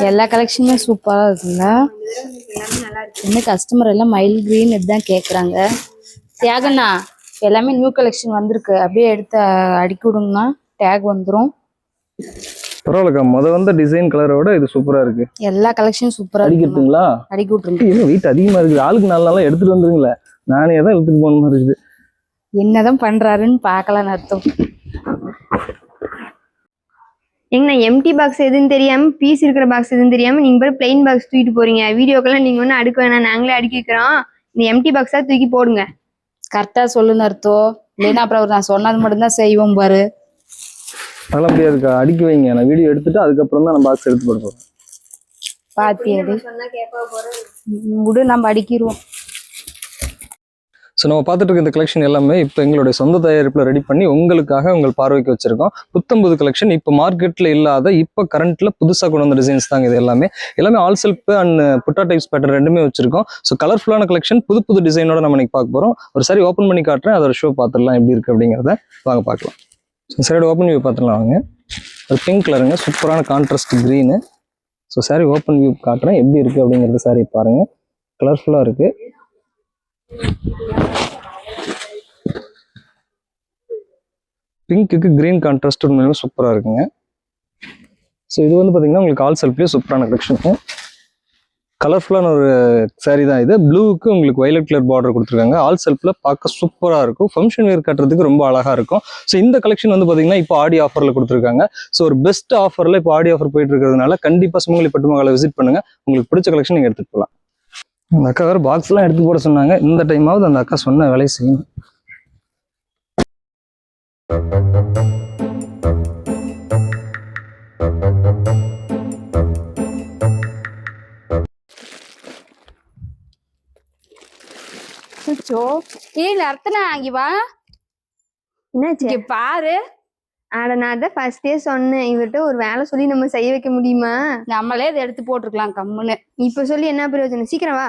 எல்லா கலெக்ஷனுமே சூப்பரா இருக்குல்ல. இன்னும் கஸ்டமர் எல்லாம் மயில் கிரீன் இதுதான் கேக்குறாங்க. தியாகண்ணா எல்லாமே நியூ கலெக்ஷன் வந்திருக்கு, அப்படியே எடுத்து அடிக்கி விடுங்கண்ணா, டேக் வந்துடும். பரவாயில்லக்கா, வந்த டிசைன் கலரோட இது சூப்பரா இருக்கு. எல்லா கலெக்ஷனும் சூப்பரா அடிக்கிட்டுங்களா? அடிக்கி விட்டுருங்க. வெயிட் அதிகமா இருக்குது, ஆளுக்கு 4 நாளா எடுத்துட்டு வந்துருங்களே, நானே தான் எடுத்துட்டு போன மாதிரி இருக்குது. என்னதான் பண்றாருன்னு பாக்கலாம்னு அர்த்தம். எங்கண்ணா எம்டி பாக்ஸ் எதுன்னு தெரியாம, பீஸ் இருக்கிற பாக்ஸ் எதுன்னு தெரியாம நீங்க பாரு பிளைன் பாக்ஸ் தூக்கிட்டு போறீங்க. வீடியோக்கெல்லாம் நீங்க ஒன்னும் அடுக்க வேணாம், நாங்களே அடுக்கி வைக்கிறோம். இந்த எம்டி பாக்ஸா தூக்கி போடுங்க. கரெக்டா சொல்லுன்னு அர்த்தம். இல்லைன்னா அப்புறம் நான் சொன்னது மட்டும்தான் செய்வோம் பாரு. அதெல்லாம் முடியாதுக்கா, அடுக்கி வைங்க, நான் வீடியோ எடுத்துட்டு அதுக்கப்புறம் தான் நான் பாக்ஸ் எடுத்து போடுறோம். பாத்தியது விடு, நம்ம அடிக்கிடுவோம். ஸோ நம்ம பார்த்துட்டு இருக்க இந்த கலெக்ஷன் எல்லாமே இப்போ எங்களுடைய சொந்த தயாரிப்பில் ரெடி பண்ணி உங்களுக்காக உங்கள் பார்வைக்கு வச்சிருக்கோம். புத்தம்புது கலெக்ஷன், இப்போ மார்க்கெட்டில் இல்லாத, இப்போ கரண்ட்டில் புதுசாக கொண்டு வந்த டிசைன்ஸ் தாங்க இது எல்லாமே. ஆல் செல்ஃப் அண்ட் புட்டா டைப்ஸ் பேட்டர்ன் ரெண்டுமே வச்சிருக்கோம். ஸோ கலர்ஃபுல்லான கலெக்ஷன், புது புது டிசைனோட நம்ம இன்னைக்கு பார்க்க போகிறோம். ஒரு சாரி ஓப்பன் பண்ணி காட்டுறேன், அதோட ஷோ பார்த்துடலாம் எப்படி இருக்குது அப்படிங்கிறத வாங்க பார்க்கலாம். ஸோ சாரியோட ஓப்பன் வியூ பார்த்துடலாம் வாங்க. ஒரு பிங்க் கலருங்க, சூப்பரான contrast green. So sorry open view காட்டுறேன் எப்படி இருக்குது அப்படிங்கிறது. சாரி பாருங்கள், கலர்ஃபுல்லாக இருக்குது. பிங்க்குக்கு கிரீன் கான்ட்ராஸ்ட் உண்மையிலுமே சூப்பராக இருக்குங்க. ஸோ இது பார்த்தீங்கன்னா உங்களுக்கு ஆல் செல்ஃப்லேயே சூப்பரான கலெக்ஷனுங்க. கலர்ஃபுல்லான ஒரு சாரீ தான் இது. ப்ளூவுக்கு உங்களுக்கு வயலட் கலர் பார்டர் கொடுத்துருக்காங்க. ஆல் செல்ஃபில் பார்க்க சூப்பராக இருக்கும், ஃபங்க்ஷன் வேர் கட்டுறதுக்கு ரொம்ப அழகாக இருக்கும். ஸோ இந்த கலெக்ஷன் பார்த்தீங்கன்னா இப்போ ஆடி ஆஃபரில் கொடுத்துருக்காங்க. ஸோ ஒரு பெஸ்ட் ஆஃபரில் இப்போ ஆடி ஆஃபர் போயிட்டு இருக்கிறதுனால கண்டிப்பாக சுமங்கலி பட்டு மகாலை விசிட் பண்ணுங்க. உங்களுக்கு பிடிச்ச கலெக்ஷன் நீங்கள் எடுத்துகிட்டு போகலாம். அந்த அக்கா வேறு பாக்ஸ்லாம் எடுத்து போட சொன்னாங்க. இந்த டைமாவது அந்த அக்கா சொன்ன வேலையை செய்யணும். அர்த்தனா அங்க வா, என்னாச்சு பாரு. ஆட நான் தான் ஃபர்ஸ்டே சொன்னேன், இவர்கிட்ட ஒரு வேலை சொல்லி நம்ம செய்ய வைக்க முடியுமா? நம்மளே இதை எடுத்து போட்டிருக்கலாம் கம்முன்னு. இப்ப சொல்லி என்ன பிரயோஜனம்? சீக்கிரம் வா.